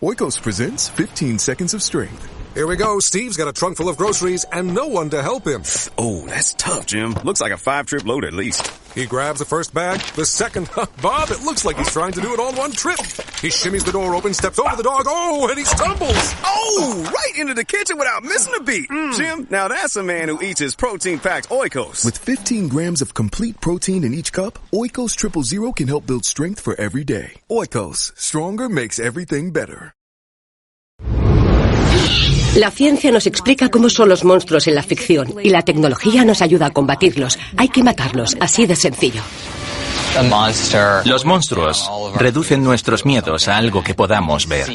Oikos presents 15 Seconds of Strength. Here we go. Steve's got a trunk full of groceries and no one to help him. Oh, that's tough, Jim. Looks like a 5-trip load at least. He grabs the first bag, the second. Bob, it looks like he's trying to do it all in one trip. He shimmies the door open, steps over the dog. Oh, and he stumbles. Oh, right into the kitchen without missing a beat. Jim, now that's a man who eats his protein-packed Oikos. With 15 grams of complete protein in each cup, Oikos Triple Zero can help build strength for every day. Oikos, stronger makes everything better. La ciencia nos explica cómo son los monstruos en la ficción y la tecnología nos ayuda a combatirlos. Hay que matarlos, así de sencillo. Los monstruos reducen nuestros miedos a algo que podamos ver.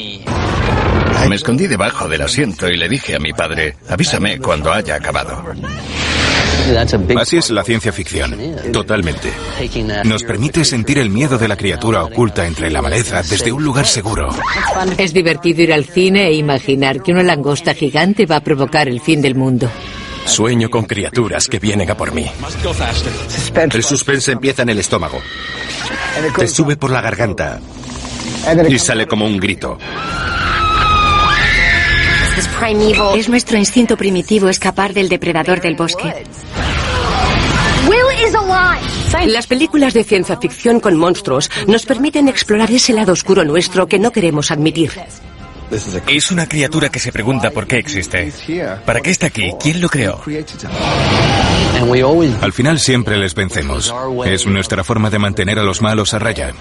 Me escondí debajo del asiento y le dije a mi padre, avísame cuando haya acabado. Así es la ciencia ficción, totalmente. Nos permite sentir el miedo de la criatura oculta entre la maleza desde un lugar seguro. Es divertido ir al cine e imaginar que una langosta gigante va a provocar el fin del mundo. Sueño con criaturas que vienen a por mí. El suspense empieza en el estómago. Te sube por la garganta y sale como un grito. Es nuestro instinto primitivo escapar del depredador del bosque. Las películas de ciencia ficción con monstruos nos permiten explorar ese lado oscuro nuestro que no queremos admitir. Es una criatura que se pregunta por qué existe. ¿Para qué está aquí? ¿Quién lo creó? Al final siempre les vencemos. Es nuestra forma de mantener a los malos a raya.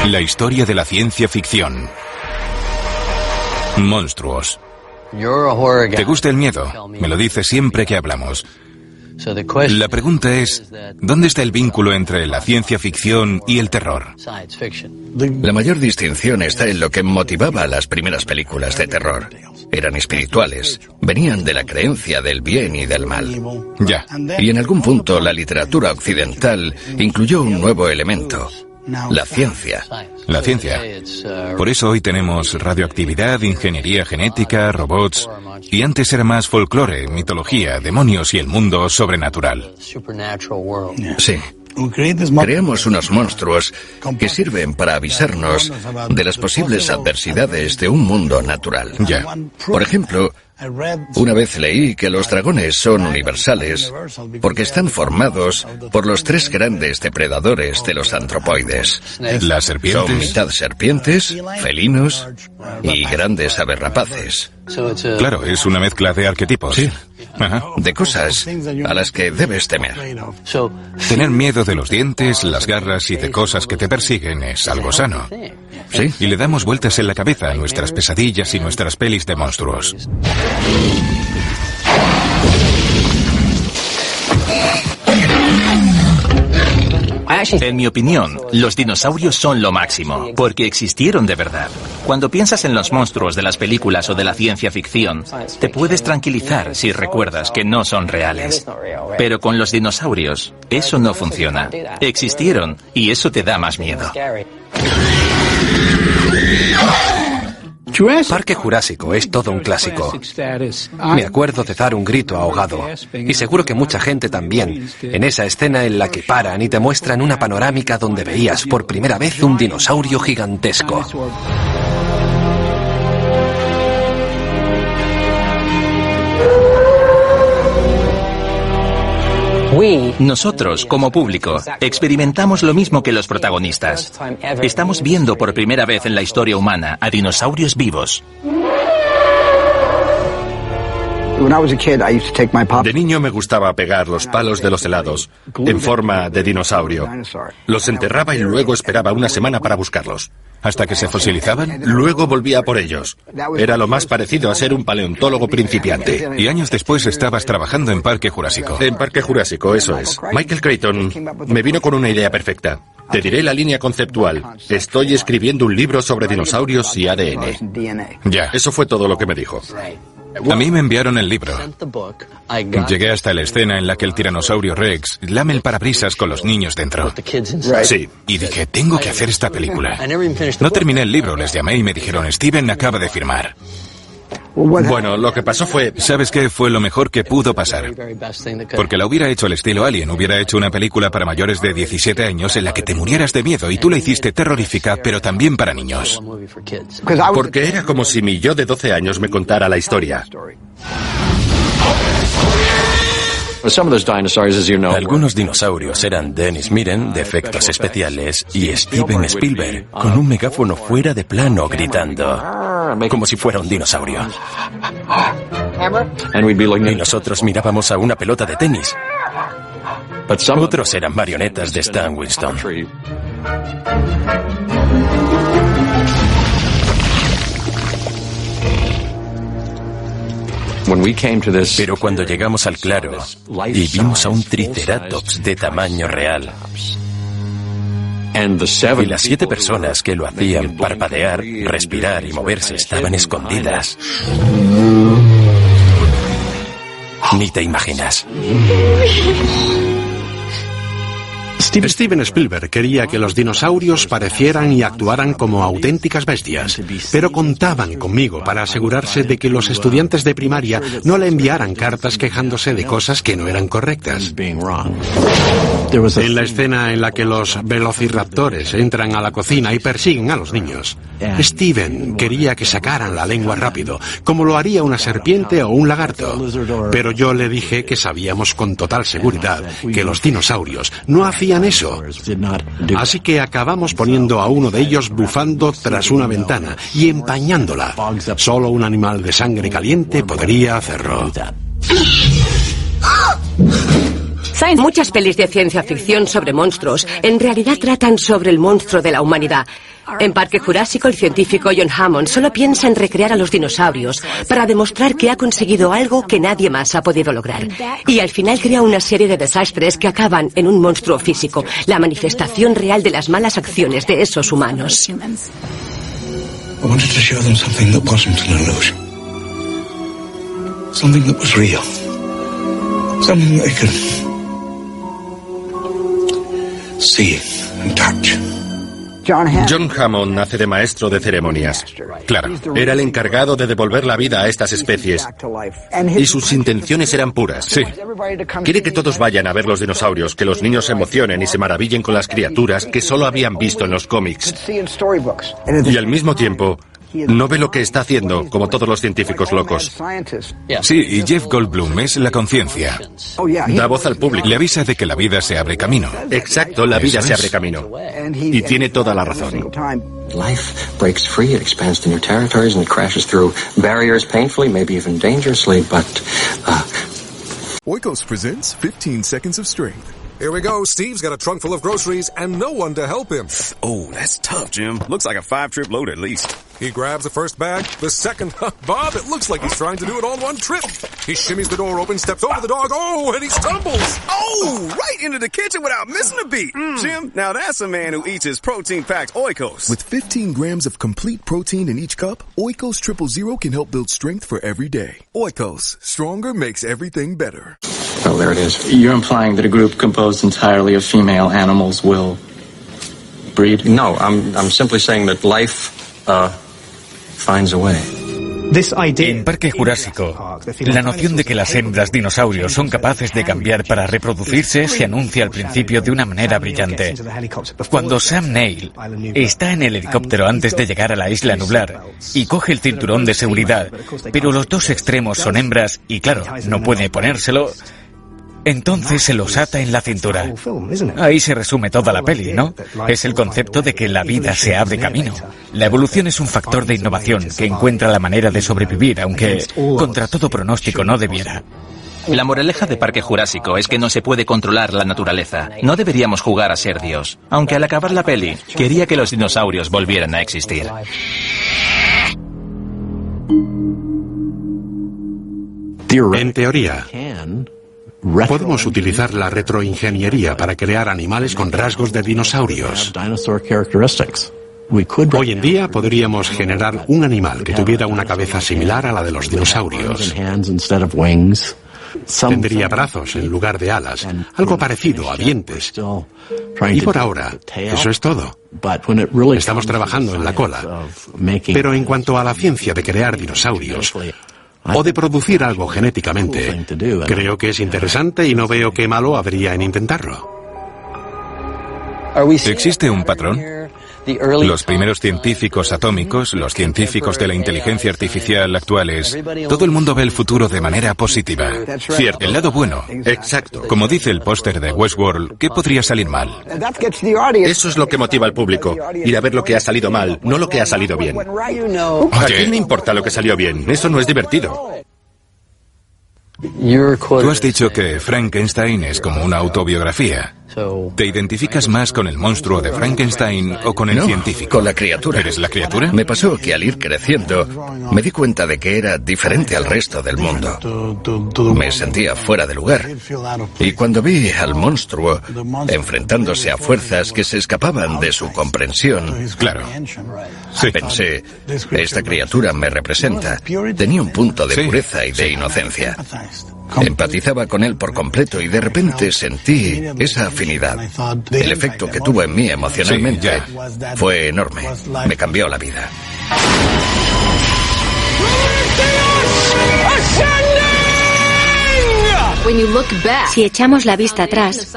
La historia de la ciencia ficción. Monstruos. ¿Te gusta el miedo? Me lo dices siempre que hablamos. La pregunta es, ¿dónde está el vínculo entre la ciencia ficción y el terror? La mayor distinción está en lo que motivaba a las primeras películas de terror. Eran espirituales, venían de la creencia del bien y del mal. Ya. Y en algún punto la literatura occidental incluyó un nuevo elemento. La ciencia. La ciencia. Por eso hoy tenemos radioactividad, ingeniería genética, robots. Y antes era más folclore, mitología, demonios y el mundo sobrenatural. Sí. Creamos unos monstruos que sirven para avisarnos de las posibles adversidades de un mundo natural. Ya. Por ejemplo, una vez leí que los dragones son universales porque están formados por los 3 grandes depredadores de los antropoides. Las serpientes. Son mitad serpientes, felinos y grandes aves rapaces. Claro, es una mezcla de arquetipos. Sí. Ajá. De cosas a las que debes temer. Tener miedo de los dientes, las garras y de cosas que te persiguen es algo sano. Sí. Y le damos vueltas en la cabeza a nuestras pesadillas y nuestras pelis de monstruos. En mi opinión, los dinosaurios son lo máximo, porque existieron de verdad. Cuando piensas en los monstruos de las películas o de la ciencia ficción, te puedes tranquilizar si recuerdas que no son reales. Pero con los dinosaurios, eso no funciona. Existieron y eso te da más miedo. Parque Jurásico es todo un clásico. Me acuerdo de dar un grito ahogado, y seguro que mucha gente también, en esa escena en la que paran y te muestran una panorámica donde veías por primera vez un dinosaurio gigantesco. Nosotros, como público, experimentamos lo mismo que los protagonistas. Estamos viendo por primera vez en la historia humana a dinosaurios vivos. De niño me gustaba pegar los palos de los helados en forma de dinosaurio. Los enterraba y luego esperaba una semana para buscarlos. ¿Hasta que se fosilizaban? Luego volvía por ellos. Era lo más parecido a ser un paleontólogo principiante. Y años después estabas trabajando en Parque Jurásico. En Parque Jurásico, eso es. Michael Crichton me vino con una idea perfecta. Te diré la línea conceptual. Estoy escribiendo un libro sobre dinosaurios y ADN. Ya. Eso fue todo lo que me dijo. A mí me enviaron el libro. Llegué hasta la escena en la que el tiranosaurio Rex lame el parabrisas con los niños dentro. Sí. Y dije, tengo que hacer esta película. No terminé el libro, les llamé y me dijeron, Steven acaba de firmar. Bueno, lo que pasó fue... ¿Sabes qué? Fue lo mejor que pudo pasar. Porque la hubiera hecho al estilo Alien. Hubiera hecho una película para mayores de 17 años en la que te murieras de miedo y tú la hiciste terrorífica, pero también para niños. Porque era como si mi yo de 12 años me contara la historia. Algunos dinosaurios eran Dennis Miren, de efectos especiales, y Steven Spielberg, con un megáfono fuera de plano gritando, como si fuera un dinosaurio. Y nosotros mirábamos a una pelota de tenis. Otros eran marionetas de Stan Winston. Pero cuando llegamos al claro y vimos a un triceratops de tamaño real, y las 7 personas que lo hacían parpadear, respirar y moverse estaban escondidas, ni te imaginas. Steven Spielberg quería que los dinosaurios parecieran y actuaran como auténticas bestias, pero contaban conmigo para asegurarse de que los estudiantes de primaria no le enviaran cartas quejándose de cosas que no eran correctas. En la escena en la que los velociraptores entran a la cocina y persiguen a los niños, Steven quería que sacaran la lengua rápido, como lo haría una serpiente o un lagarto, pero yo le dije que sabíamos con total seguridad que los dinosaurios no hacían eso. Así que acabamos poniendo a uno de ellos bufando tras una ventana y empañándola. Solo un animal de sangre caliente podría hacerlo. Muchas pelis de ciencia ficción sobre monstruos en realidad tratan sobre el monstruo de la humanidad. En Parque Jurásico, el científico John Hammond solo piensa en recrear a los dinosaurios para demostrar que ha conseguido algo que nadie más ha podido lograr. Y al final crea una serie de desastres que acaban en un monstruo físico, la manifestación real de las malas acciones de esos humanos. I wanted to show them something that wasn't an illusion. Something that was real. Something they could see and touch. John Hammond nace de maestro de ceremonias. Claro, era el encargado de devolver la vida a estas especies. Y sus intenciones eran puras. Sí. Quiere que todos vayan a ver los dinosaurios, que los niños se emocionen y se maravillen con las criaturas que solo habían visto en los cómics. Y al mismo tiempo, no ve lo que está haciendo, como todos los científicos locos. Sí, y Jeff Goldblum es la conciencia. Da voz al público. Le avisa de que la vida se abre camino. Exacto, la vida se abre camino. Y tiene toda la razón. Life breaks free, it expands to new territories, and it crashes through barriers painfully, maybe even dangerously, but... Oikos presents 15 Seconds of Strength. Here we go. Steve's got a trunk full of groceries and no one to help him. Oh, that's tough, Jim. Looks like a 5-trip load at least. He grabs the first bag, the second. Bob, it looks like he's trying to do it all in one trip. He shimmies the door open, steps over the dog. Oh, and he stumbles. Oh, right into the kitchen without missing a beat. Jim, now that's a man who eats his protein-packed Oikos. With 15 grams of complete protein in each cup, Oikos Triple Zero can help build strength for every day. Oikos, stronger makes everything better. Oh, there it is. You're implying that a group composed entirely of female animals will breed? No, I'm simply saying that life finds a way. En Parque Jurásico, la noción de que las hembras dinosaurios son capaces de cambiar para reproducirse se anuncia al principio de una manera brillante. Cuando Sam Neill está en el helicóptero antes de llegar a la isla nublar y coge el cinturón de seguridad, pero los dos extremos son hembras y claro, no puede ponérselo, Entonces se los ata en la cintura. Ahí se resume toda la peli, ¿no? Es el concepto de que la vida se abre camino. La evolución es un factor de innovación que encuentra la manera de sobrevivir, aunque contra todo pronóstico no debiera. La moraleja de Parque Jurásico es que no se puede controlar la naturaleza. No deberíamos jugar a ser Dios. Aunque al acabar la peli, quería que los dinosaurios volvieran a existir. En teoría, podemos utilizar la retroingeniería para crear animales con rasgos de dinosaurios. Hoy en día podríamos generar un animal que tuviera una cabeza similar a la de los dinosaurios. Tendría brazos en lugar de alas, algo parecido a dientes. Y por ahora, eso es todo. Estamos trabajando en la cola. Pero en cuanto a la ciencia de crear dinosaurios, o de producir algo genéticamente, creo que es interesante y no veo qué malo habría en intentarlo. ¿Existe un patrón? Los primeros científicos atómicos, los científicos de la inteligencia artificial actuales, todo el mundo ve el futuro de manera positiva. Cierto, el lado bueno. Exacto. Como dice el póster de Westworld, ¿qué podría salir mal? Eso es lo que motiva al público. Ir a ver lo que ha salido mal, no lo que ha salido bien. ¿A quién le importa lo que salió bien? Eso no es divertido. Tú has dicho que Frankenstein es como una autobiografía. ¿Te identificas más con el monstruo de Frankenstein o con el científico? Con la criatura. ¿Eres la criatura? Me pasó que al ir creciendo me di cuenta de que era diferente al resto del mundo. Me sentía fuera de lugar. Y cuando vi al monstruo enfrentándose a fuerzas que se escapaban de su comprensión, claro, sí, pensé, esta criatura me representa. Tenía un punto de pureza y de inocencia. Empatizaba con él por completo y de repente sentí esa afinidad. El efecto que tuvo en mí emocionalmente fue enorme. Me cambió la vida. Si echamos la vista atrás,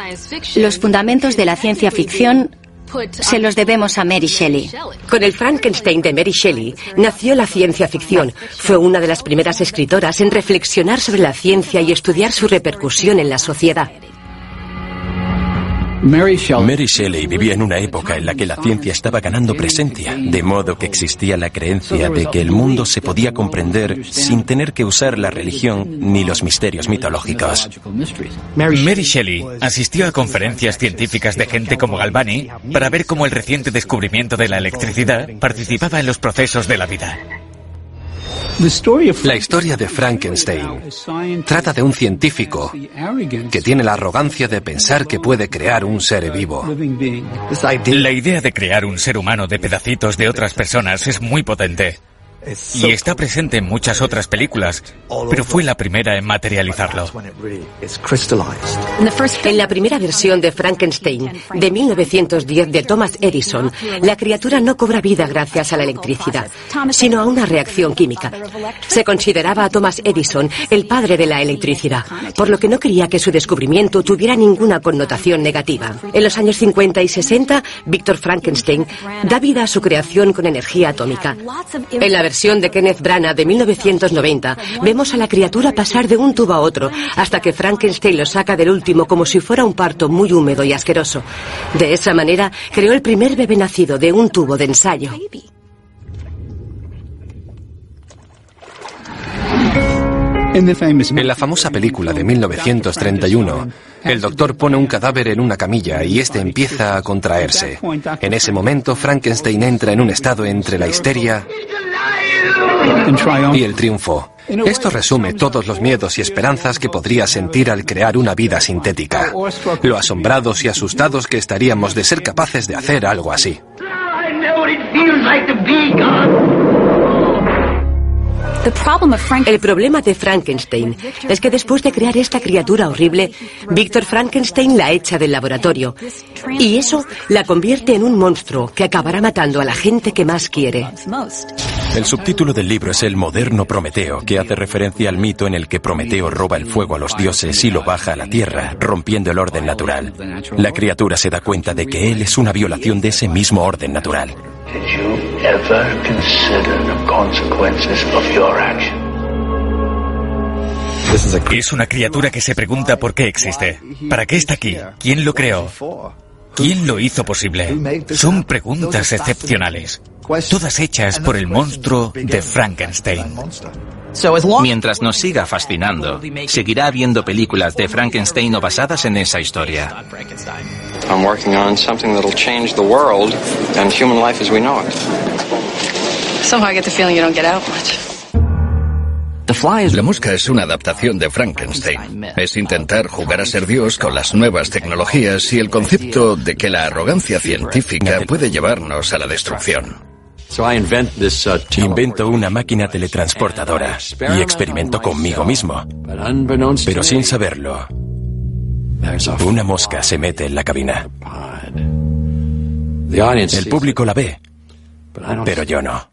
los fundamentos de la ciencia ficción se los debemos a Mary Shelley. Con el Frankenstein de Mary Shelley nació la ciencia ficción. Fue una de las primeras escritoras en reflexionar sobre la ciencia y estudiar su repercusión en la sociedad. Mary Shelley vivía en una época en la que la ciencia estaba ganando presencia, de modo que existía la creencia de que el mundo se podía comprender sin tener que usar la religión ni los misterios mitológicos. Mary Shelley asistió a conferencias científicas de gente como Galvani para ver cómo el reciente descubrimiento de la electricidad participaba en los procesos de la vida. La historia de Frankenstein trata de un científico que tiene la arrogancia de pensar que puede crear un ser vivo. La idea de crear un ser humano de pedacitos de otras personas es muy potente. Y está presente en muchas otras películas, pero fue la primera en materializarlo. En la primera versión de Frankenstein, de 1910, de Thomas Edison, la criatura no cobra vida gracias a la electricidad, sino a una reacción química. Se consideraba a Thomas Edison el padre de la electricidad, por lo que no quería que su descubrimiento tuviera ninguna connotación negativa. En los años 50 y 60, Victor Frankenstein da vida a su creación con energía atómica. En la versión de Kenneth Branagh de 1990, vemos a la criatura pasar de un tubo a otro, hasta que Frankenstein lo saca del último como si fuera un parto muy húmedo y asqueroso. De esa manera, creó el primer bebé nacido de un tubo de ensayo. En la famosa película de 1931, el doctor pone un cadáver en una camilla y este empieza a contraerse. En ese momento, Frankenstein entra en un estado entre la histeria y el triunfo. Esto resume todos los miedos y esperanzas que podría sentir al crear una vida sintética. Lo asombrados y asustados que estaríamos de ser capaces de hacer algo así. El problema de Frankenstein es que después de crear esta criatura horrible, Victor Frankenstein la echa del laboratorio. Y eso la convierte en un monstruo que acabará matando a la gente que más quiere. El subtítulo del libro es El moderno Prometeo, que hace referencia al mito en el que Prometeo roba el fuego a los dioses y lo baja a la tierra, rompiendo el orden natural. La criatura se da cuenta de que él es una violación de ese mismo orden natural. Did you ever consider the consequences of your action? Es una criatura que se pregunta por qué existe. ¿Para qué está aquí? ¿Quién lo creó? ¿Quién lo hizo posible? Son preguntas excepcionales, todas hechas por el monstruo de Frankenstein. Mientras nos siga fascinando, seguirá habiendo películas de Frankenstein o basadas en esa historia. I'm working on something that'll change the world and human life as we know it. Somehow I get the feeling you don't get out much. La mosca es una adaptación de Frankenstein. Es intentar jugar a ser Dios con las nuevas tecnologías y el concepto de que la arrogancia científica puede llevarnos a la destrucción. Invento una máquina teletransportadora y experimento conmigo mismo. Pero sin saberlo, una mosca se mete en la cabina. El público la ve, pero yo no.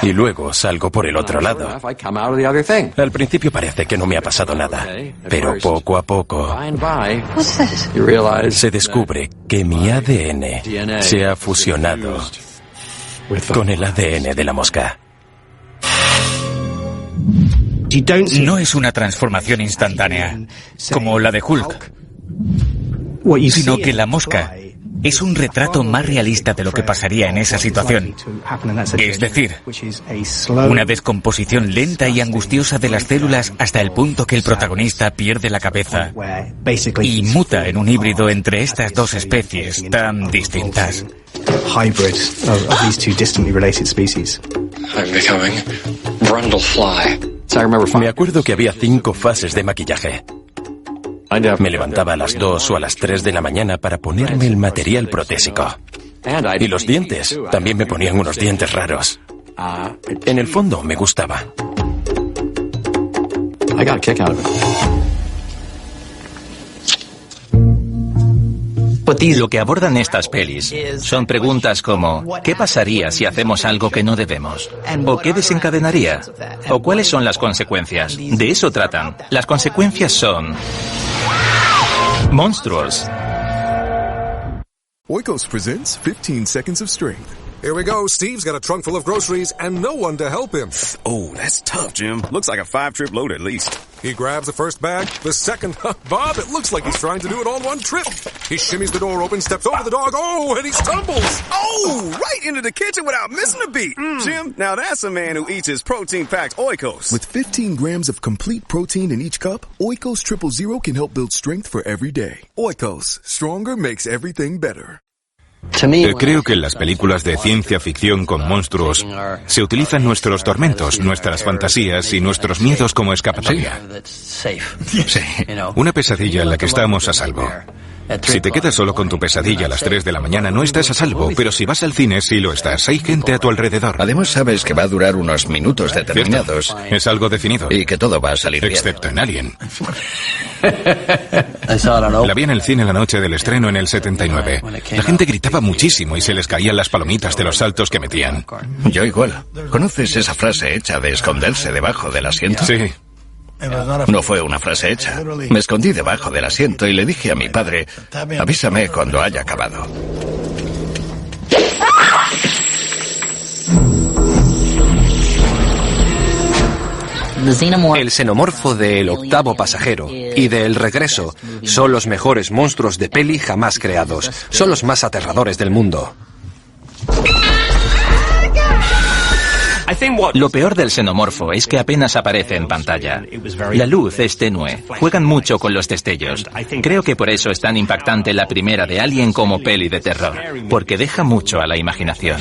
Y luego salgo por el otro lado. Al principio parece que no me ha pasado nada, pero poco a poco se descubre que mi ADN se ha fusionado con el ADN de la mosca. No es una transformación instantánea, como la de Hulk, sino que la mosca es un retrato más realista de lo que pasaría en esa situación. Es decir, una descomposición lenta y angustiosa de las células hasta el punto que el protagonista pierde la cabeza y muta en un híbrido entre estas dos especies tan distintas. Me acuerdo que había 5 fases de maquillaje. Me levantaba a las 2 o a las 3 de la mañana para ponerme el material protésico. Y los dientes. También me ponían unos dientes raros. En el fondo me gustaba. Lo que abordan estas pelis son preguntas como ¿qué pasaría si hacemos algo que no debemos? ¿O qué desencadenaría? ¿O cuáles son las consecuencias? De eso tratan. Las consecuencias son monstruos. Oikos presents 15 Seconds of Strength. Here we go. Steve's got a trunk full of groceries and no one to help him. Oh, that's tough, Jim. Looks like a 5-trip load at least. He grabs the first bag, the second. Bob, it looks like he's trying to do it all in one trip. He shimmies the door open, steps over the dog. Oh, and he stumbles. Oh, right into the kitchen without missing a beat. Jim, now that's a man who eats his protein-packed Oikos. With 15 grams of complete protein in each cup, Oikos Triple Zero can help build strength for every day. Oikos, stronger makes everything better. Creo que en las películas de ciencia ficción con monstruos se utilizan nuestros tormentos, nuestras fantasías y nuestros miedos como escapatoria. Sí. Una pesadilla en la que estamos a salvo. Si te quedas solo con tu pesadilla a las 3 de la mañana no estás a salvo, pero si vas al cine sí lo estás. Hay gente a tu alrededor. Además sabes que va a durar unos minutos determinados. ¿Cierto? Es algo definido. Y que todo va a salir bien. Excepto en Alien. La vi en el cine la noche del estreno en el 79. La gente gritaba muchísimo y se les caían las palomitas de los saltos que metían. Yo igual. ¿Conoces esa frase hecha de esconderse debajo del asiento? Sí. No fue una frase hecha. Me escondí debajo del asiento y le dije a mi padre, avísame cuando haya acabado. El xenomorfo del Octavo Pasajero y de El Regreso son los mejores monstruos de peli jamás creados. Son los más aterradores del mundo. Lo peor del xenomorfo es que apenas aparece en pantalla. La luz es tenue. Juegan mucho con los destellos. Creo que por eso es tan impactante la primera de Alien como peli de terror, porque deja mucho a la imaginación.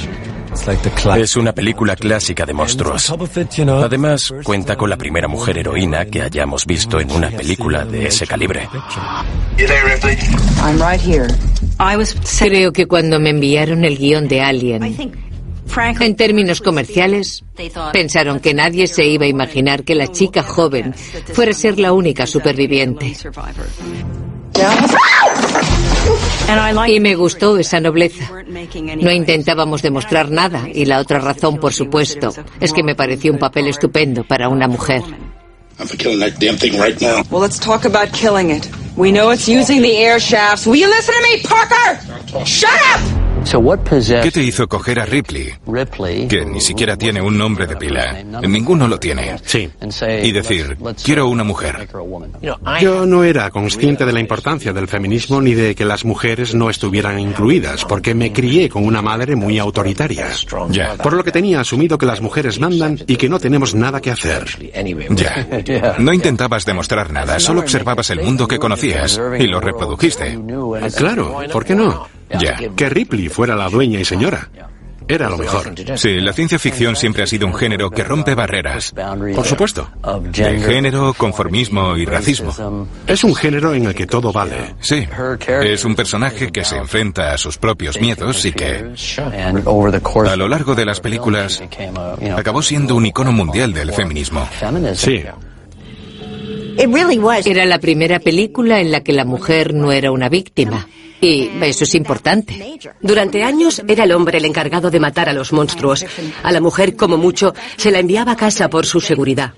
Es una película clásica de monstruos. Además, cuenta con la primera mujer heroína que hayamos visto en una película de ese calibre. Creo que cuando me enviaron el guión de Alien, en términos comerciales, pensaron que nadie se iba a imaginar que la chica joven fuera a ser la única superviviente. Y me gustó esa nobleza. No intentábamos demostrar nada, y la otra razón, por supuesto, es que me pareció un papel estupendo para una mujer. Well, let's talk about killing it. We know it's using the air shafts. Will you listen to me, Parker? Shut up! ¿Qué te hizo coger a Ripley, que ni siquiera tiene un nombre de pila? Ninguno lo tiene. Sí. Y decir, quiero una mujer. Yo no era consciente de la importancia del feminismo ni de que las mujeres no estuvieran incluidas, porque me crié con una madre muy autoritaria. Ya. Por lo que tenía asumido que las mujeres mandan y que no tenemos nada que hacer. Ya. No intentabas demostrar nada, solo observabas el mundo que conocías y lo reprodujiste. Claro, ¿por qué no? Ya. Que Ripley fuera la dueña y señora. Era lo mejor. Sí, la ciencia ficción siempre ha sido un género que rompe barreras. Por supuesto. De género, conformismo y racismo. Es un género en el que todo vale. Sí. Es un personaje que se enfrenta a sus propios miedos y que, a lo largo de las películas, acabó siendo un icono mundial del feminismo. Sí. Era la primera película en la que la mujer no era una víctima. Y eso es importante. Durante años era el hombre el encargado de matar a los monstruos. A la mujer, como mucho, se la enviaba a casa por su seguridad.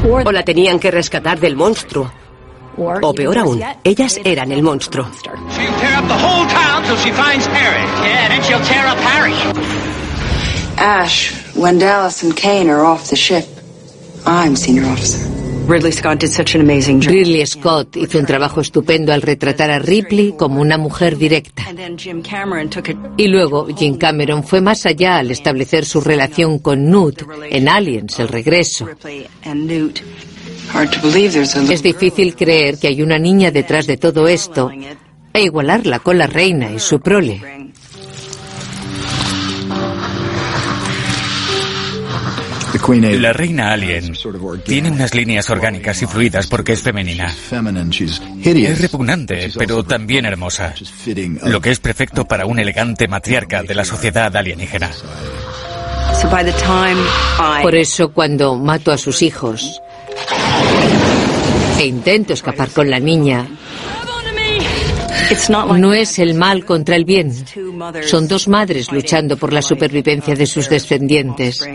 O la tenían que rescatar del monstruo. O peor aún, ellas eran el monstruo. Ash, when Dallas and Kane are off the ship, I'm senior officer. Ridley Scott did such an amazing job. Ridley Scott hizo un trabajo estupendo al retratar a Ripley como una mujer directa. Y luego Jim Cameron fue más allá al establecer su relación con Newt en Aliens, El Regreso. Es difícil creer que hay una niña detrás de todo esto e igualarla con la reina y su prole. La reina alien tiene unas líneas orgánicas y fluidas porque es femenina. Es repugnante, pero también hermosa. Lo que es perfecto para un elegante matriarca de la sociedad alienígena. Por eso, cuando mato a sus hijos e intento escapar con la niña, no es el mal contra el bien. Son dos madres luchando por la supervivencia de sus descendientes.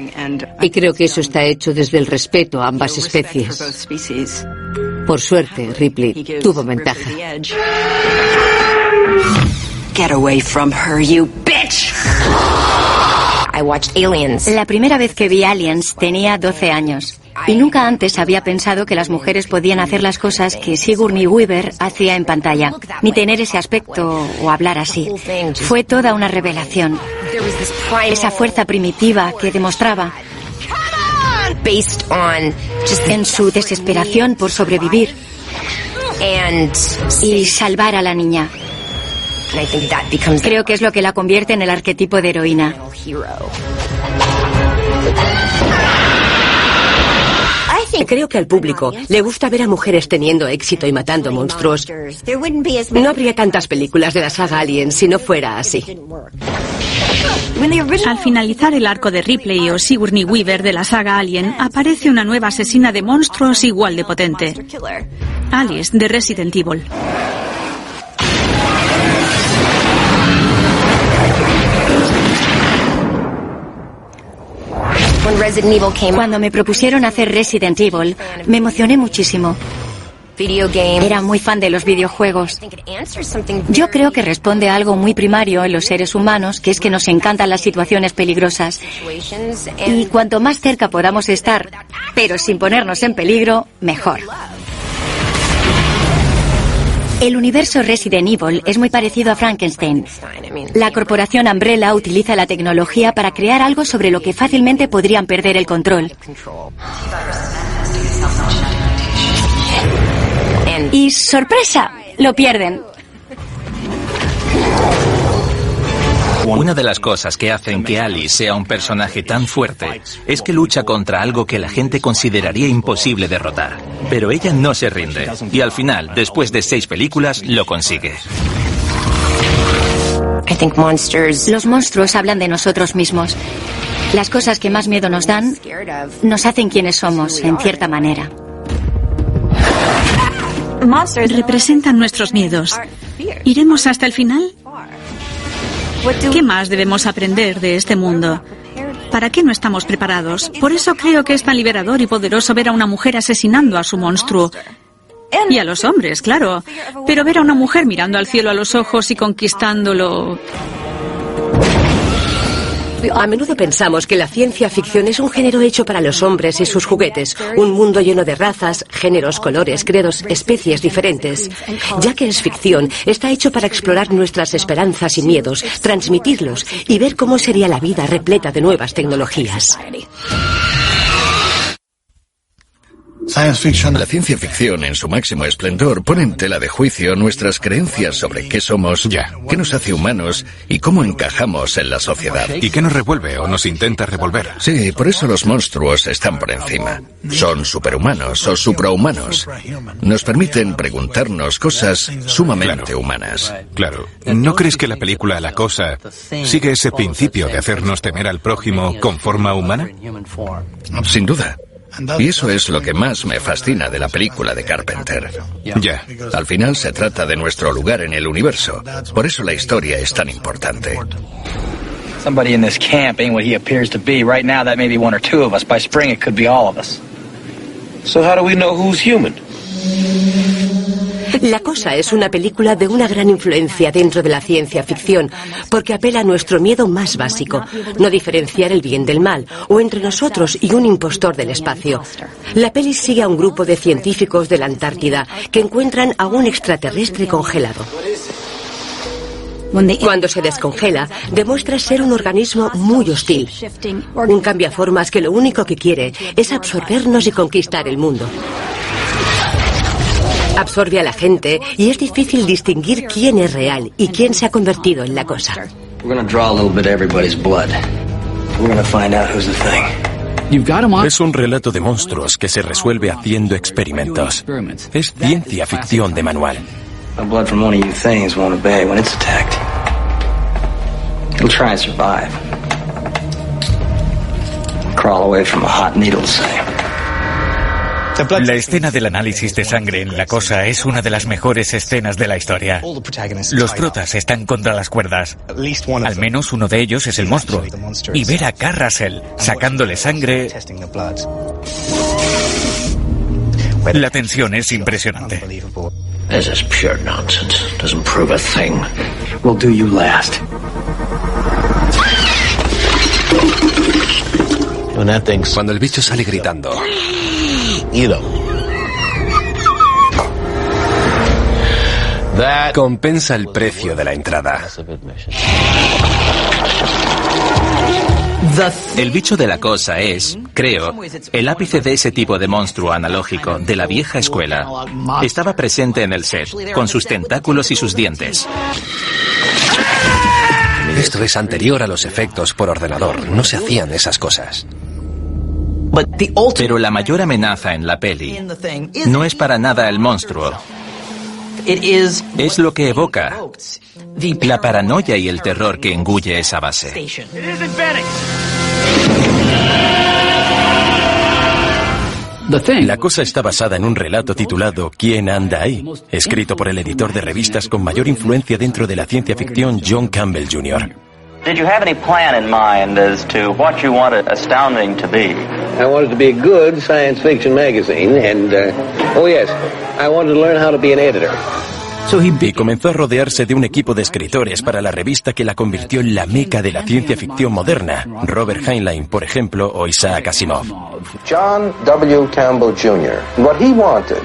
Y creo que eso está hecho desde el respeto a ambas especies. Por suerte, Ripley tuvo ventaja. Get away from her, you bitch! La primera vez que vi Aliens tenía 12 años. Y nunca antes había pensado que las mujeres podían hacer las cosas que Sigourney Weaver hacía en pantalla, ni tener ese aspecto o hablar así. Fue toda una revelación. Esa fuerza primitiva que demostraba en su desesperación por sobrevivir y salvar a la niña. Creo que es lo que la convierte en el arquetipo de heroína. Creo que al público le gusta ver a mujeres teniendo éxito y matando monstruos. No habría tantas películas de la saga Alien si no fuera así. Al finalizar el arco de Ripley o Sigourney Weaver de la saga Alien, aparece una nueva asesina de monstruos igual de potente. Alice, de Resident Evil. Cuando me propusieron hacer Resident Evil, me emocioné muchísimo. Era muy fan de los videojuegos. Yo creo que responde a algo muy primario en los seres humanos, que es que nos encantan las situaciones peligrosas. Y cuanto más cerca podamos estar, pero sin ponernos en peligro, mejor. El universo Resident Evil es muy parecido a Frankenstein. La corporación Umbrella utiliza la tecnología para crear algo sobre lo que fácilmente podrían perder el control. Y ¡sorpresa! Lo pierden. Una de las cosas que hacen que Alice sea un personaje tan fuerte es que lucha contra algo que la gente consideraría imposible derrotar. Pero ella no se rinde. Y al final, después de 6 películas, lo consigue. Los monstruos hablan de nosotros mismos. Las cosas que más miedo nos dan nos hacen quienes somos, en cierta manera. Representan nuestros miedos. ¿Iremos hasta el final? ¿Qué más debemos aprender de este mundo? ¿Para qué no estamos preparados? Por eso creo que es tan liberador y poderoso ver a una mujer asesinando a su monstruo. Y a los hombres, claro. Pero ver a una mujer mirando al cielo a los ojos y conquistándolo... A menudo pensamos que la ciencia ficción es un género hecho para los hombres y sus juguetes, un mundo lleno de razas, géneros, colores, credos, especies diferentes. Ya que es ficción, está hecho para explorar nuestras esperanzas y miedos, transmitirlos y ver cómo sería la vida repleta de nuevas tecnologías. La ciencia ficción en su máximo esplendor pone en tela de juicio nuestras creencias sobre qué somos, qué nos hace humanos y cómo encajamos en la sociedad. ¿Y qué nos revuelve o nos intenta revolver? Sí, por eso los monstruos están por encima. Son superhumanos o suprahumanos. Nos permiten preguntarnos cosas sumamente humanas. Claro. ¿No crees que la película La Cosa sigue ese principio de hacernos temer al prójimo con forma humana? Sin duda. Y eso es lo que más me fascina de la película de Carpenter. Ya. Al final se trata de nuestro lugar en el universo. Por eso la historia es tan importante. Somebody in this camp ain't what he appears to be. Right now that may be one or two of us. By spring it could be all of us. So how do we know who's human? La Cosa es una película de una gran influencia dentro de la ciencia ficción, porque apela a nuestro miedo más básico, no diferenciar el bien del mal, o entre nosotros y un impostor del espacio. La peli sigue a un grupo de científicos de la Antártida que encuentran a un extraterrestre congelado. Cuando se descongela, demuestra ser un organismo muy hostil, un cambiaformas que lo único que quiere es absorbernos y conquistar el mundo. Absorbe a la gente y es difícil distinguir quién es real y quién se ha convertido en la cosa. Es un relato de monstruos que se resuelve haciendo experimentos. Es ciencia ficción de manual. La escena del análisis de sangre en La Cosa es una de las mejores escenas de la historia. Los protas están contra las cuerdas. Al menos uno de ellos es el monstruo. Y ver a Carrasel sacándole sangre... La tensión es impresionante. This is pure nonsense. Doesn't prove a thing. We'll do you last. Cuando el bicho sale gritando. Compensa el precio de la entrada. El bicho de La Cosa es, creo, el ápice de ese tipo de monstruo analógico de la vieja escuela. Estaba presente en el set, con sus tentáculos y sus dientes. Esto es anterior a los efectos por ordenador. No se hacían esas cosas. Pero la mayor amenaza en la peli no es para nada el monstruo. Es lo que evoca, la paranoia y el terror que engulle esa base. La Cosa está basada en un relato titulado ¿Quién anda ahí?, escrito por el editor de revistas con mayor influencia dentro de la ciencia ficción, John Campbell Jr. Did you have any plan in mind as to what you wanted Astounding to be? I wanted to be a good science fiction magazine, and, oh yes, I wanted to learn how to be an editor. Y comenzó a rodearse de un equipo de escritores para la revista que la convirtió en la meca de la ciencia ficción moderna. Robert Heinlein, por ejemplo, o Isaac Asimov. John W. Campbell Jr. What he wanted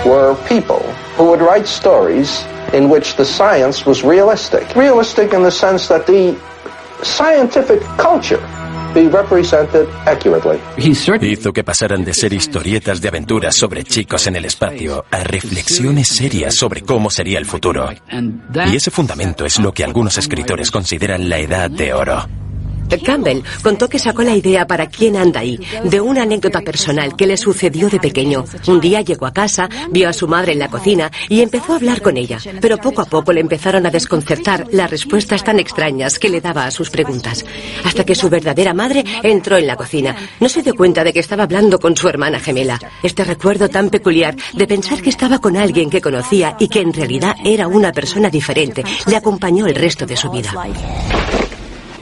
were people who would write stories in which the science was realistic. Realistic in the sense that the scientific culture be represented accurately. Hizo que pasaran de ser historietas de aventuras sobre chicos en el espacio a reflexiones serias sobre cómo sería el futuro. Y ese fundamento es lo que algunos escritores consideran la edad de oro. Campbell contó que sacó la idea para ¿Quién anda ahí?, de una anécdota personal que le sucedió de pequeño. Un día llegó a casa, vio a su madre en la cocina y empezó a hablar con ella, pero poco a poco le empezaron a desconcertar las respuestas tan extrañas que le daba a sus preguntas, hasta que su verdadera madre entró en la cocina. No se dio cuenta de que estaba hablando con su hermana gemela. Este recuerdo tan peculiar de pensar que estaba con alguien que conocía y que en realidad era una persona diferente le acompañó el resto de su vida.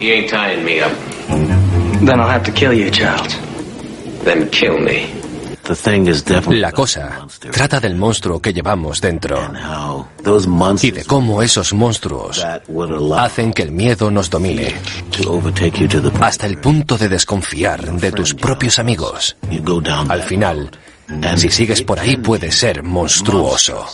He ain't tying me up. Then I'll have to kill you, Childs. Then kill me. La cosa trata del monstruo que llevamos dentro y de cómo esos monstruos hacen que el miedo nos domine hasta el punto de desconfiar de tus propios amigos. Al final, si sigues por ahí puedes ser monstruoso.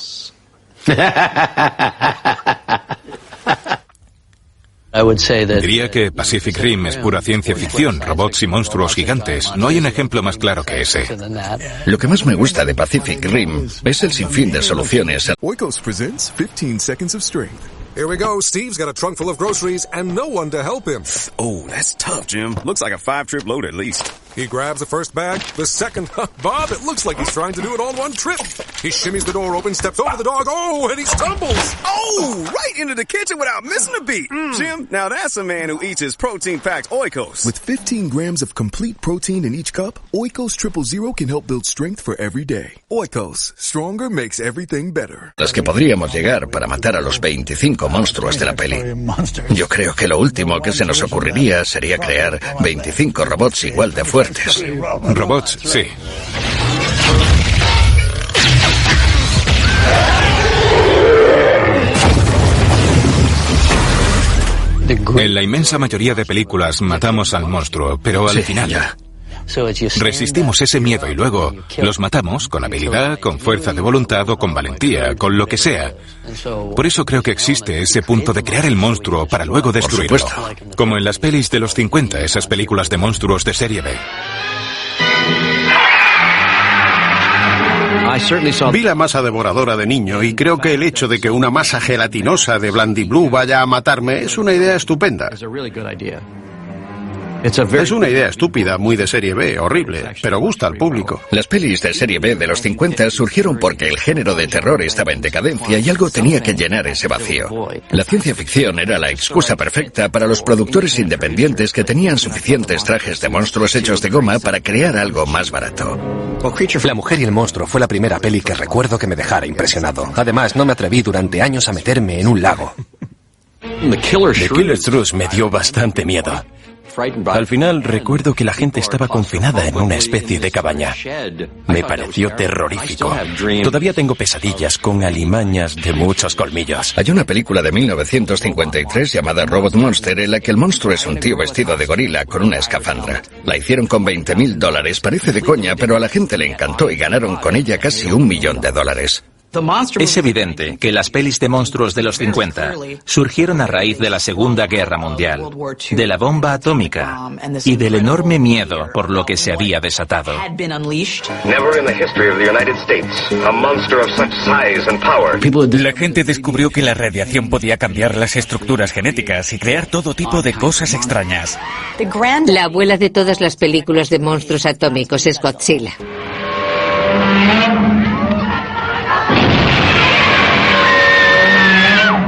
Diría que Pacific Rim es pura ciencia ficción, robots y monstruos gigantes. No hay un ejemplo más claro que ese. Lo que más me gusta de Pacific Rim es el sinfín de soluciones. Oikos presents 15 seconds of strength. Here we go. Steve's got a trunk full of groceries and no one to help him. Oh, that's tough, Jim. Looks like a 5-trip load at least. He grabs the first bag, the second. Bob, it looks like he's trying to do it all in one trip. He shimmies the door open, steps over the dog. Oh, and he stumbles. Oh, right into the kitchen without missing a beat. Jim, now that's a man who eats his protein-packed Oikos. With 15 grams of complete protein in each cup, Oikos Triple Zero can help build strength for every day. Oikos, stronger makes everything better. Las que podríamos llegar para matar a los 25 monstruos de la peli. Yo creo que lo último que se nos ocurriría sería crear 25 robots igual de fuertes. Robots, sí. En la inmensa mayoría de películas matamos al monstruo, pero al final resistimos ese miedo y luego los matamos con habilidad, con fuerza de voluntad o con valentía, con lo que sea. Por eso creo que existe ese punto de crear el monstruo para luego destruirlo. Como en las pelis de los 50, esas películas de monstruos de serie B. Vi la masa devoradora de niño y creo que el hecho de que una masa gelatinosa de Blandiblue vaya a matarme es una idea estupenda. Es una idea estúpida, muy de serie B, horrible, pero gusta al público. Las pelis de serie B de los 50 surgieron porque el género de terror estaba en decadencia y algo tenía que llenar ese vacío. La ciencia ficción era la excusa perfecta para los productores independientes que tenían suficientes trajes de monstruos hechos de goma para crear algo más barato. La mujer y el monstruo fue la primera peli que recuerdo que me dejara impresionado. Además, no me atreví durante años a meterme en un lago. The Killer Shrews me dio bastante miedo. Al final recuerdo que la gente estaba confinada en una especie de cabaña. Me pareció terrorífico. Todavía tengo pesadillas con alimañas de muchos colmillos. Hay una película de 1953 llamada Robot Monster en la que el monstruo es un tío vestido de gorila con una escafandra. La hicieron con $20,000. Parece de coña, pero a la gente le encantó y ganaron con ella casi $1 millón. Es evidente que las pelis de monstruos de los 50 surgieron a raíz de la Segunda Guerra Mundial, de la bomba atómica y del enorme miedo por lo que se había desatado. La gente descubrió que la radiación podía cambiar las estructuras genéticas y crear todo tipo de cosas extrañas. La abuela de todas las películas de monstruos atómicos es Godzilla.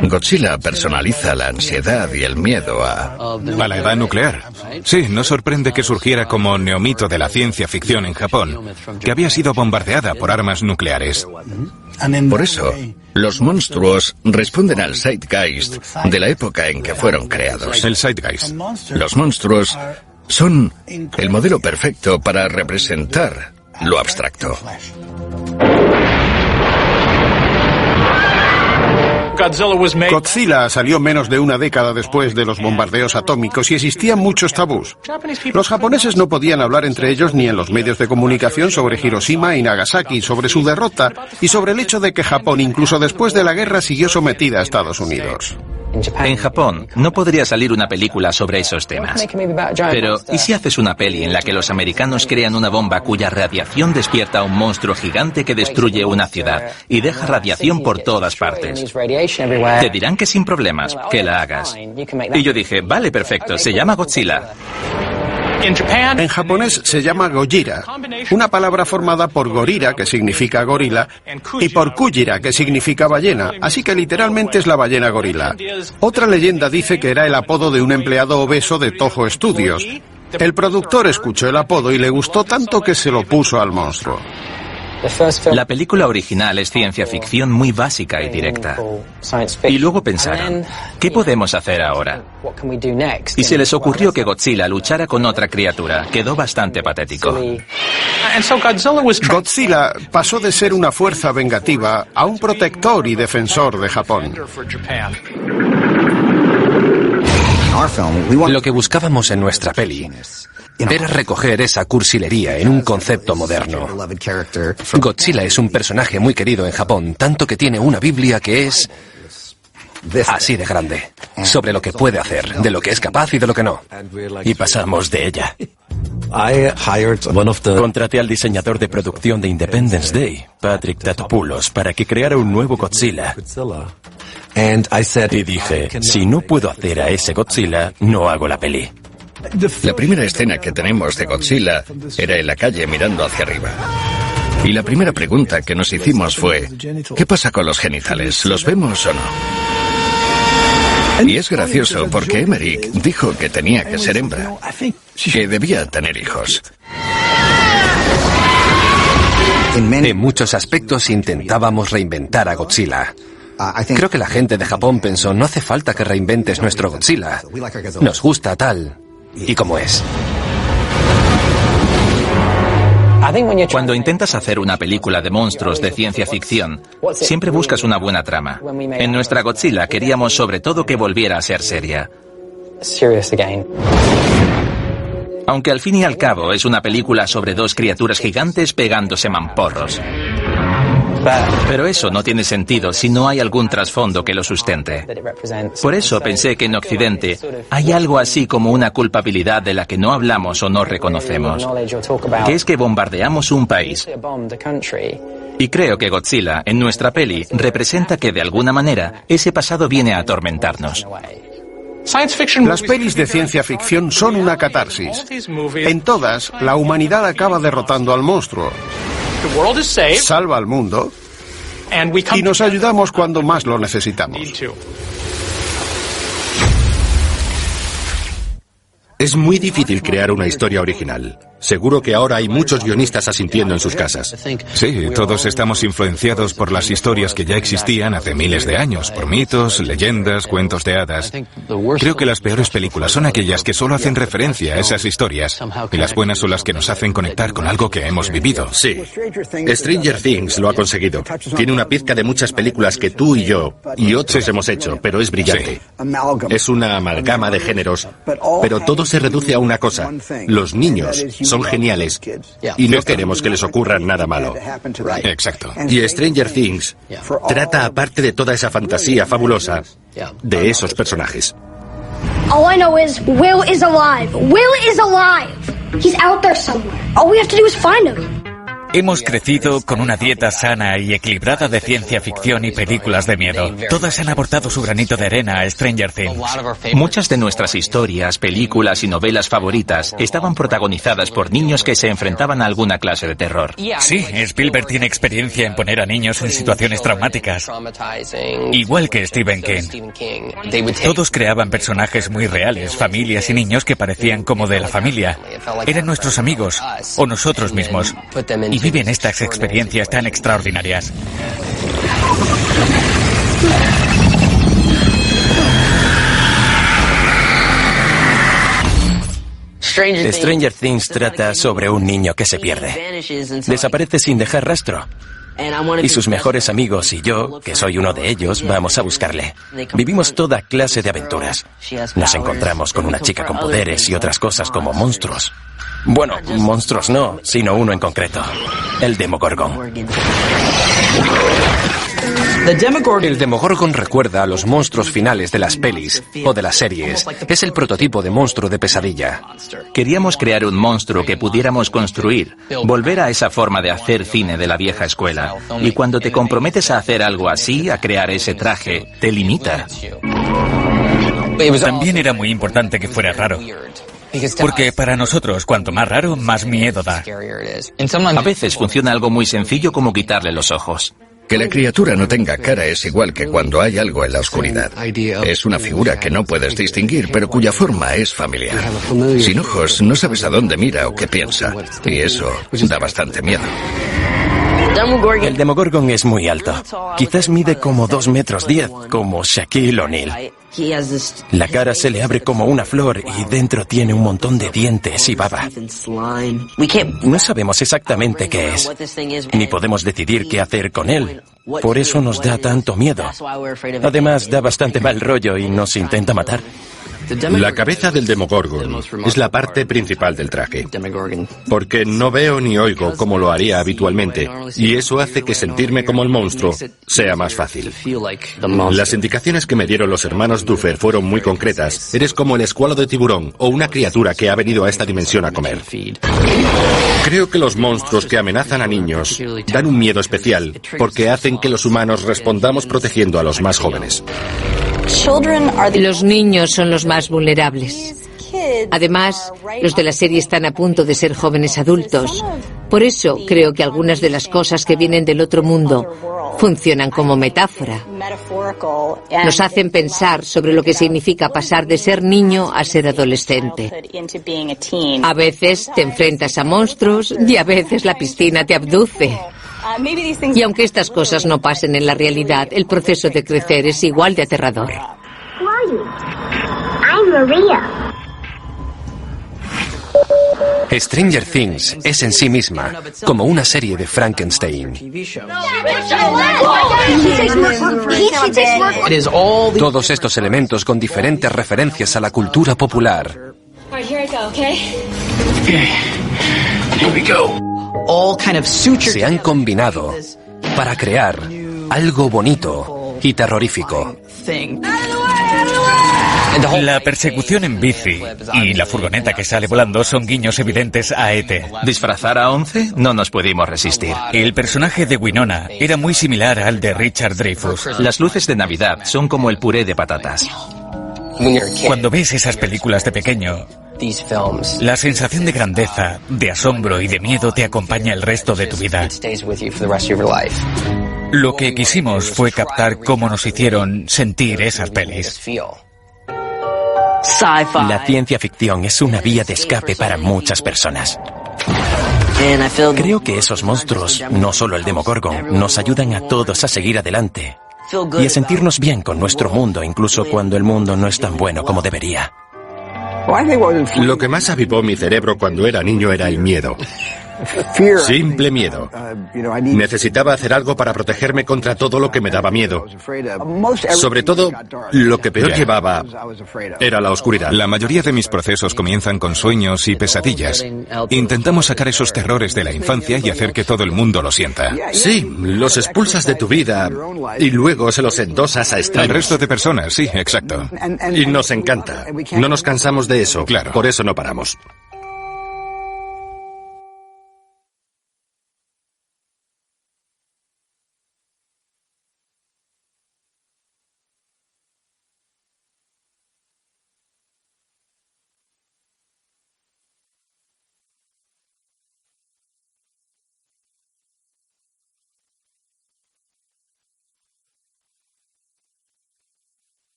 Godzilla personaliza la ansiedad y el miedo a la edad nuclear. Sí, no sorprende que surgiera como neomito de la ciencia ficción en Japón, que había sido bombardeada por armas nucleares. Por eso, los monstruos responden al zeitgeist de la época en que fueron creados. El zeitgeist. Los monstruos son el modelo perfecto para representar lo abstracto. Godzilla salió menos de una década después de los bombardeos atómicos y existían muchos tabús. Los japoneses no podían hablar entre ellos ni en los medios de comunicación sobre Hiroshima y Nagasaki, sobre su derrota y sobre el hecho de que Japón, incluso después de la guerra, siguió sometida a Estados Unidos. En Japón no podría salir una película sobre esos temas. Pero, ¿y si haces una peli en la que los americanos crean una bomba cuya radiación despierta a un monstruo gigante que destruye una ciudad y deja radiación por todas partes? Te dirán que sin problemas, que la hagas. Y yo dije, vale, perfecto, se llama Godzilla. En japonés se llama Gojira, una palabra formada por gorira, que significa gorila, y por kujira, que significa ballena, así que literalmente es la ballena gorila. Otra leyenda dice que era el apodo de un empleado obeso de Toho Studios. El productor escuchó el apodo y le gustó tanto que se lo puso al monstruo. La película original es ciencia ficción muy básica y directa. Y luego pensaron, ¿qué podemos hacer ahora? Y se les ocurrió que Godzilla luchara con otra criatura. Quedó bastante patético. Godzilla pasó de ser una fuerza vengativa a un protector y defensor de Japón. Lo que buscábamos en nuestra peli era recoger esa cursilería en un concepto moderno. Godzilla es un personaje muy querido en Japón, tanto que tiene una Biblia que es así de grande, sobre lo que puede hacer, de lo que es capaz y de lo que no. Y pasamos de ella. Contraté al diseñador de producción de Independence Day, Patrick Tatopoulos, para que creara un nuevo Godzilla. Y dije, si no puedo hacer a ese Godzilla, no hago la peli. La primera escena que tenemos de Godzilla era en la calle mirando hacia arriba. Y la primera pregunta que nos hicimos fue, ¿qué pasa con los genitales? ¿Los vemos o no? Y es gracioso porque Emmerich dijo que tenía que ser hembra, que debía tener hijos. En muchos aspectos intentábamos reinventar a Godzilla. Creo que la gente de Japón pensó, no hace falta que reinventes nuestro Godzilla. Nos gusta tal y como es. Cuando intentas hacer una película de monstruos de ciencia ficción, siempre buscas una buena trama. En nuestra Godzilla queríamos sobre todo que volviera a ser seria. Aunque al fin y al cabo es una película sobre dos criaturas gigantes pegándose mamporros. Pero eso no tiene sentido si no hay algún trasfondo que lo sustente. Por eso pensé que en Occidente hay algo así como una culpabilidad de la que no hablamos o no reconocemos, que es que bombardeamos un país. Y creo que Godzilla, en nuestra peli, representa que de alguna manera ese pasado viene a atormentarnos. Las pelis de ciencia ficción son una catarsis. En todas, la humanidad acaba derrotando al monstruo. Salva al mundo y nos ayudamos cuando más lo necesitamos. Es muy difícil crear una historia original. Seguro que ahora hay muchos guionistas asintiendo en sus casas. Sí, todos estamos influenciados por las historias que ya existían hace miles de años, por mitos, leyendas, cuentos de hadas. Creo que las peores películas son aquellas que solo hacen referencia a esas historias, y las buenas son las que nos hacen conectar con algo que hemos vivido. Sí. Stranger Things lo ha conseguido. Tiene una pizca de muchas películas que tú y yo y otros hemos hecho, pero es brillante. Es una amalgama de géneros, pero todo se reduce a una cosa. Los niños son geniales y no queremos que les ocurra nada malo. Exacto. Y Stranger Things trata, aparte de toda esa fantasía fabulosa, de esos personajes. All I know is Will is alive. Will is alive. He's out there somewhere. All we have to do is find him. Hemos crecido con una dieta sana y equilibrada de ciencia ficción y películas de miedo. Todas han aportado su granito de arena a Stranger Things. Muchas de nuestras historias, películas y novelas favoritas estaban protagonizadas por niños que se enfrentaban a alguna clase de terror. Sí, Spielberg tiene experiencia en poner a niños en situaciones traumáticas. Igual que Stephen King. Todos creaban personajes muy reales, familias y niños que parecían como de la familia. Eran nuestros amigos o nosotros mismos. Y viven estas experiencias tan extraordinarias. Stranger Things trata sobre un niño que se pierde. Desaparece sin dejar rastro. Y sus mejores amigos y yo, que soy uno de ellos, vamos a buscarle. Vivimos toda clase de aventuras. Nos encontramos con una chica con poderes y otras cosas como monstruos. Bueno, monstruos no, sino uno en concreto. El Demogorgon. El Demogorgon recuerda a los monstruos finales de las pelis o de las series. Es el prototipo de monstruo de pesadilla. Queríamos crear un monstruo que pudiéramos construir, volver a esa forma de hacer cine de la vieja escuela. Y cuando te comprometes a hacer algo así, a crear ese traje, te limita. También era muy importante que fuera raro. Porque para nosotros, cuanto más raro, más miedo da. A veces funciona algo muy sencillo como quitarle los ojos. Que la criatura no tenga cara es igual que cuando hay algo en la oscuridad. Es una figura que no puedes distinguir, pero cuya forma es familiar. Sin ojos, no sabes a dónde mira o qué piensa. Y eso da bastante miedo. El Demogorgon es muy alto. Quizás mide como 2,10 metros, como Shaquille O'Neal. La cara se le abre como una flor y dentro tiene un montón de dientes y baba. No sabemos exactamente qué es, ni podemos decidir qué hacer con él. Por eso nos da tanto miedo. Además, da bastante mal rollo y nos intenta matar. La cabeza del Demogorgon es la parte principal del traje, porque no veo ni oigo como lo haría habitualmente, y eso hace que sentirme como el monstruo sea más fácil. Las indicaciones que me dieron los hermanos Duffer fueron muy concretas. Eres como el escualo de tiburón o una criatura que ha venido a esta dimensión a comer. Creo que los monstruos que amenazan a niños dan un miedo especial, porque hacen que los humanos respondamos protegiendo a los más jóvenes. Los niños son los más vulnerables. Además, los de la serie están a punto de ser jóvenes adultos. Por eso creo que algunas de las cosas que vienen del otro mundo funcionan como metáfora. Nos hacen pensar sobre lo que significa pasar de ser niño a ser adolescente. A veces te enfrentas a monstruos y a veces la piscina te abduce. Y aunque estas cosas no pasen en la realidad, el proceso de crecer es igual de aterrador. I'm Maria. Stranger Things es en sí misma como una serie de Frankenstein. Todos estos elementos con diferentes referencias a la cultura popular. Se han combinado para crear algo bonito y terrorífico. La persecución en bici y la furgoneta que sale volando son guiños evidentes a E.T. ¿Disfrazar a 11? No nos pudimos resistir. El personaje de Winona era muy similar al de Richard Dreyfuss. Las luces de Navidad son como el puré de patatas. Cuando ves esas películas de pequeño, la sensación de grandeza, de asombro y de miedo te acompaña el resto de tu vida. Lo que quisimos fue captar cómo nos hicieron sentir esas pelis. La ciencia ficción es una vía de escape para muchas personas. Creo que esos monstruos, no solo el Demogorgon, nos ayudan a todos a seguir adelante y a sentirnos bien con nuestro mundo, incluso cuando el mundo no es tan bueno como debería. Lo que más avivó mi cerebro cuando era niño era el miedo. Simple miedo. Necesitaba hacer algo para protegerme contra todo lo que me daba miedo. Sobre todo, lo que peor llevaba era la oscuridad. La mayoría de mis procesos comienzan con sueños y pesadillas. Intentamos sacar esos terrores de la infancia y hacer que todo el mundo lo sienta. Sí, los expulsas de tu vida y luego se los endosas a extraños. Al resto de personas, sí, exacto. Y nos encanta. No nos cansamos de eso. Claro. Por eso no paramos.